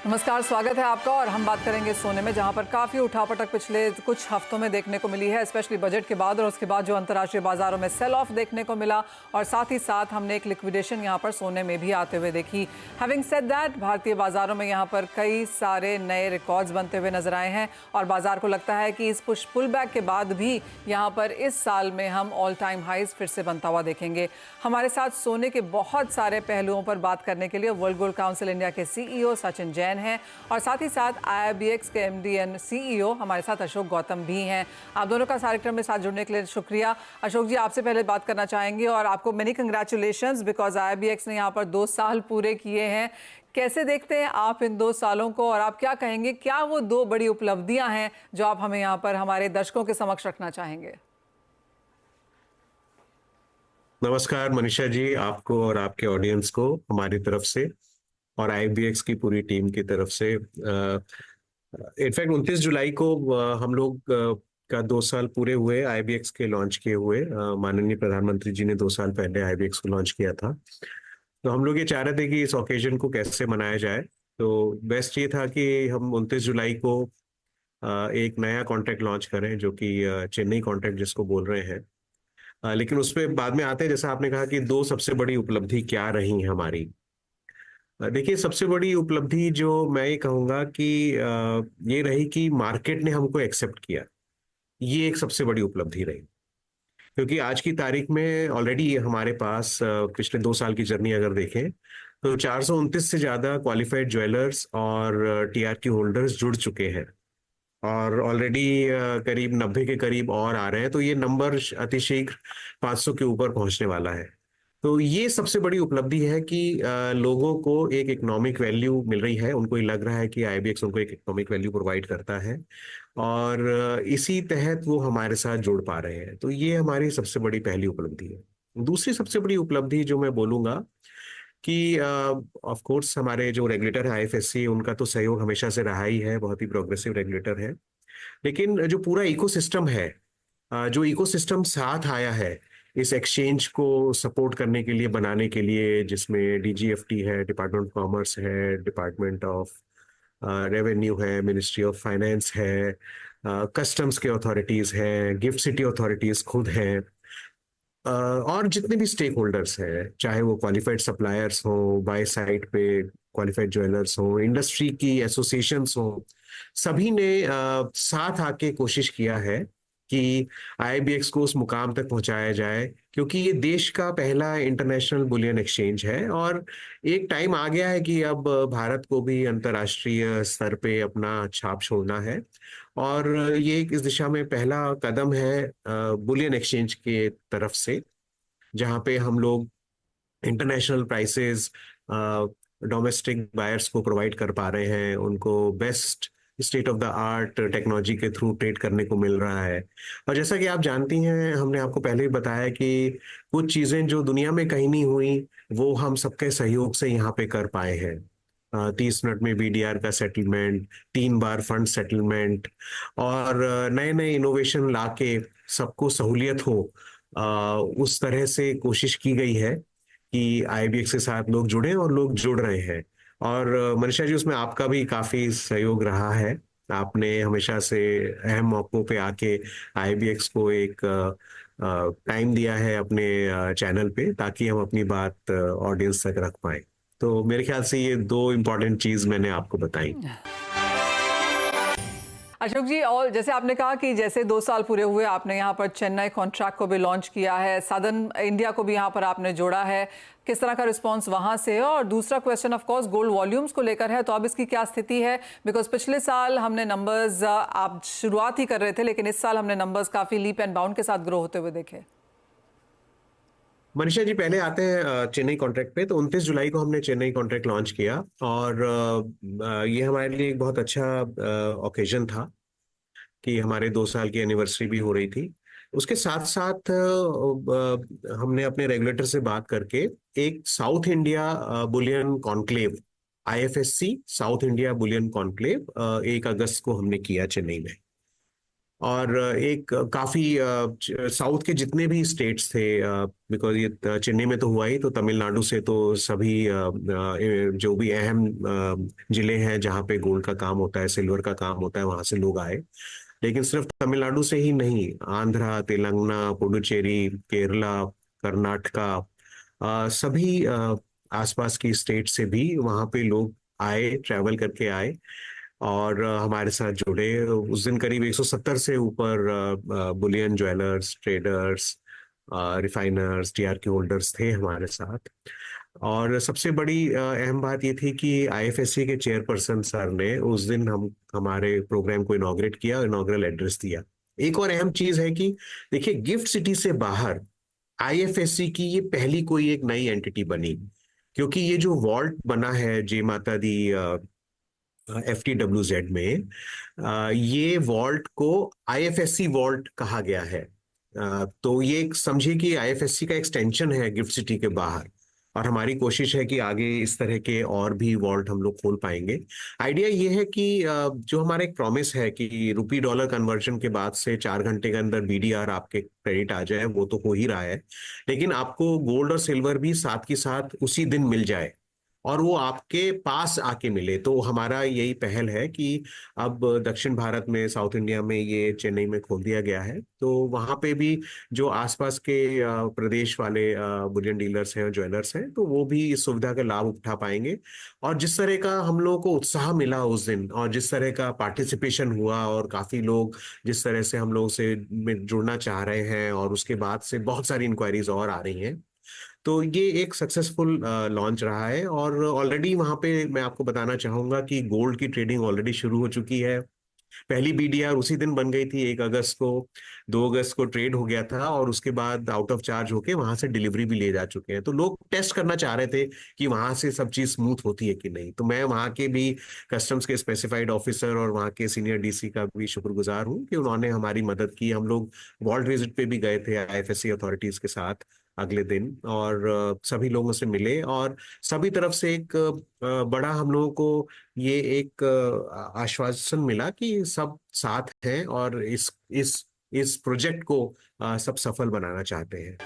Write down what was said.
नमस्कार, स्वागत है आपका। और हम बात करेंगे सोने में, जहां पर काफ़ी उठापटक पिछले कुछ हफ्तों में देखने को मिली है, स्पेशली बजट के बाद और उसके बाद जो अंतर्राष्ट्रीय बाजारों में सेल ऑफ देखने को मिला। और साथ ही साथ हमने एक लिक्विडेशन यहां पर सोने में भी आते हुए देखी। हैविंग सेड दैट, भारतीय बाजारों में यहां पर कई सारे नए रिकॉर्ड्स बनते हुए नजर आए हैं और बाजार को लगता है कि इस पुल बैक के बाद भी यहाँ पर इस साल में हम ऑल टाइम हाइज फिर से बनता हुआ देखेंगे। हमारे साथ सोने के बहुत सारे पहलुओं पर बात करने के लिए वर्ल्ड गोल्ड काउंसिल इंडिया के CEO सचिन जैन हैं और साथ ही साथ IIBX के MD एंड CEO हमारे साथ अशोक गौतम भी हैं। आप दोनों का कार्यक्रम में साथ जुड़ने के लिए शुक्रिया। अशोक जी, आपसे पहले बात करना चाहेंगे और आपको मेनी कंग्रेचुलेशंस बिकॉज IIBX ने यहाँ पर 2 साल पूरे किए हैं। कैसे देखते हैं आप इन 2 सालों को और आप क्या कहेंगे, क्या वो 2 बड़ी उपलब्धियां हैं जो आप हमें यहाँ पर हमारे दर्शकों के समक्ष रखना चाहेंगे? नमस्कार मनीषा जी, आपको और आपके ऑडियंस को हमारी तरफ से और IIBX की पूरी टीम की तरफ से। इनफैक्ट 29 जुलाई को हम लोग का 2 साल पूरे हुए IIBX के लॉन्च किए हुए। माननीय प्रधानमंत्री जी ने 2 साल पहले IIBX को लॉन्च किया था। तो हम लोग ये चाह रहे थे कि इस ओकेजन को कैसे मनाया जाए। तो बेस्ट ये था कि हम 29 जुलाई को एक नया कॉन्ट्रैक्ट लॉन्च करें, जो कि चेन्नई कॉन्ट्रैक्ट जिसको बोल रहे हैं। लेकिन उस पर बाद में आते हैं। जैसा आपने कहा कि 2 सबसे बड़ी उपलब्धि क्या रही हमारी। देखिए, सबसे बड़ी उपलब्धि जो मैं ये कहूँगा कि ये रही कि मार्केट ने हमको एक्सेप्ट किया। ये एक सबसे बड़ी उपलब्धि रही, क्योंकि आज की तारीख में ऑलरेडी हमारे पास पिछले 2 साल की जर्नी अगर देखें तो 429 से ज़्यादा क्वालिफाइड ज्वेलर्स और TRQ होल्डर्स जुड़ चुके हैं और ऑलरेडी करीब 90 के करीब और आ रहे हैं। तो ये नंबर अतिशीघ्र 500 के ऊपर पहुंचने वाला है। तो ये सबसे बड़ी उपलब्धि है कि लोगों को एक इकोनॉमिक वैल्यू मिल रही है। उनको ये लग रहा है कि IIBX उनको एक इकोनॉमिक वैल्यू प्रोवाइड करता है और इसी तहत वो हमारे साथ जुड़ पा रहे हैं। तो ये हमारी सबसे बड़ी पहली उपलब्धि है। दूसरी सबसे बड़ी उपलब्धि जो मैं बोलूंगा कि ऑफ कोर्स हमारे जो रेगुलेटर है IFSC, उनका तो सहयोग हमेशा से रहा ही है, बहुत ही प्रोग्रेसिव रेगुलेटर है। लेकिन जो पूरा इकोसिस्टम है, जो इकोसिस्टम साथ आया है इस एक्सचेंज को सपोर्ट करने के लिए, बनाने के लिए, जिसमें DGFT है, डिपार्टमेंट ऑफ कॉमर्स है, डिपार्टमेंट ऑफ रेवेन्यू है, मिनिस्ट्री ऑफ फाइनेंस है, कस्टम्स के अथॉरिटीज हैं, गिफ्ट सिटी अथॉरिटीज खुद हैं, और जितने भी स्टेक होल्डर्स हैं, चाहे वो क्वालिफाइड सप्लायर्स हो, बाय साइड पे क्वालिफाइड ज्वेलर्स हो, इंडस्ट्री की एसोसिएशंस हो, सभी ने साथ आके कोशिश किया है कि IIBX को उस मुकाम तक पहुंचाया जाए, क्योंकि ये देश का पहला इंटरनेशनल बुलियन एक्सचेंज है और एक टाइम आ गया है कि अब भारत को भी अंतर्राष्ट्रीय स्तर पे अपना छाप छोड़ना है। और ये इस दिशा में पहला कदम है बुलियन एक्सचेंज के तरफ से, जहाँ पे हम लोग इंटरनेशनल प्राइसेस डोमेस्टिक बायर्स को प्रोवाइड कर पा रहे हैं, उनको best state of the art technology के थ्रू ट्रेड करने को मिल रहा है। और जैसा कि आप जानती हैं, हमने आपको पहले ही बताया कि कुछ चीजें जो दुनिया में कहीं नहीं हुई, वो हम सबके सहयोग से यहाँ पे कर पाए हैं। 30 मिनट में BDR का सेटलमेंट, 3 बार फंड सेटलमेंट और नए नए इनोवेशन लाके सबको सहूलियत हो, उस तरह से कोशिश की गई है कि IIBX के साथ लोग जुड़े और लोग जुड़ रहे हैं। और मनीषा जी, उसमें आपका भी काफी सहयोग रहा है। आपने हमेशा से अहम मौकों पे आके IIBX को एक टाइम दिया है अपने चैनल पे, ताकि हम अपनी बात ऑडियंस तक रख पाए। तो मेरे ख्याल से ये 2 इम्पोर्टेंट चीज मैंने आपको बताई। अशोक जी, और जैसे आपने कहा कि जैसे 2 साल पूरे हुए, आपने यहाँ पर चेन्नई कॉन्ट्रैक्ट को भी लॉन्च किया है, सदर्न इंडिया को भी यहाँ पर आपने जोड़ा है, किस तरह का रिस्पांस वहाँ से है? और दूसरा question of course gold volumes को लेकर है, तो अब इसकी क्या स्थिति है? बिकॉज पिछले साल हमने नंबर्स, आप शुरुआत ही कर रहे थे, लेकिन इस साल हमने नंबर्स काफ़ी लीप एंड बाउंड के साथ ग्रो होते हुए देखे। मनीषा जी, पहले आते हैं चेन्नई कॉन्ट्रैक्ट पे। तो 29 जुलाई को हमने चेन्नई कॉन्ट्रैक्ट लॉन्च किया और ये हमारे लिए एक बहुत अच्छा ओकेजन था कि हमारे 2 साल की एनिवर्सरी भी हो रही थी। उसके साथ साथ हमने अपने रेगुलेटर से बात करके एक south India Boolean conclave, IFSC south India Boolean conclave 1 अगस्त को हमने किया चेन्नई में। और एक काफी साउथ के जितने भी स्टेट्स थे, बिकॉज ये चेन्नई में तो हुआ ही, तो तमिलनाडु से तो सभी जो भी अहम जिले हैं जहाँ पे गोल्ड का काम होता है, सिल्वर का काम होता है, वहां से लोग आए। लेकिन सिर्फ तमिलनाडु से ही नहीं, आंध्रा, तेलंगाना, पुडुचेरी, केरला, कर्नाटका, सभी आसपास की स्टेट से भी वहां पे लोग आए, ट्रैवल करके आए और हमारे साथ जुड़े। उस दिन करीब 170 से ऊपर Boolean jewellers, traders, refiners, DRK holders थे हमारे साथ। और सबसे बड़ी अहम बात ये थी कि आईएफएससी के चेयरपर्सन सर ने उस दिन हम हमारे प्रोग्राम को इनॉग्रेट किया, इनॉग्रल एड्रेस दिया। एक और अहम चीज है कि देखिए, गिफ्ट सिटी से बाहर आईएफएससी की ये पहली कोई एक नई एंटिटी बनी, क्योंकि ये जो वॉल्ट बना है जय माता दी FTWZ में, ये वॉल्ट को आईएफएससी वॉल्ट कहा गया है। तो ये समझिए कि आईएफएससी का एक्सटेंशन है गिफ्ट सिटी के बाहर। और हमारी कोशिश है कि आगे इस तरह के और भी वॉल्ट हम लोग खोल पाएंगे। आइडिया ये है कि जो हमारा एक प्रॉमिस है कि रुपी डॉलर कन्वर्जन के बाद से 4 घंटे के अंदर बीडीआर आपके क्रेडिट आ जाए, वो तो हो ही रहा है, लेकिन आपको गोल्ड और सिल्वर भी साथ के साथ उसी दिन मिल जाए और वो आपके पास आके मिले। तो हमारा यही पहल है कि अब दक्षिण भारत में, साउथ इंडिया में ये चेन्नई में खोल दिया गया है, तो वहाँ पे भी जो आसपास के प्रदेश वाले बुलियन डीलर्स हैं, ज्वेलर्स हैं, तो वो भी इस सुविधा का लाभ उठा पाएंगे। और जिस तरह का हम लोगों को उत्साह मिला उस दिन, और जिस तरह का पार्टिसिपेशन हुआ, और काफी लोग जिस तरह से हम लोग से जुड़ना चाह रहे हैं, और उसके बाद से बहुत सारी इंक्वायरीज और आ रही हैं, तो ये एक सक्सेसफुल लॉन्च रहा है। और ऑलरेडी वहां पे मैं आपको बताना चाहूंगा कि गोल्ड की ट्रेडिंग ऑलरेडी शुरू हो चुकी है। पहली बीडीआर उसी दिन बन गई थी, 1 अगस्त को। 2 अगस्त को ट्रेड हो गया था, और उसके बाद आउट ऑफ चार्ज होके वहां से डिलीवरी भी ले जा चुके हैं। तो लोग टेस्ट करना चाह रहे थे कि वहां से सब चीज स्मूथ होती है कि नहीं। तो मैं वहां के भी कस्टम्स के स्पेसिफाइड ऑफिसर और वहां के सीनियर डीसी का भी शुक्रगुजार हूँ कि उन्होंने हमारी मदद की। हम लोग वॉल्ट विजिट पे भी गए थे आईएफएससी अथॉरिटीज के साथ अगले दिन, और सभी लोगों से मिले, और सभी तरफ से एक बड़ा हम लोगों को ये एक आश्वासन मिला कि सब साथ हैं और इस प्रोजेक्ट को सब सफल बनाना चाहते हैं।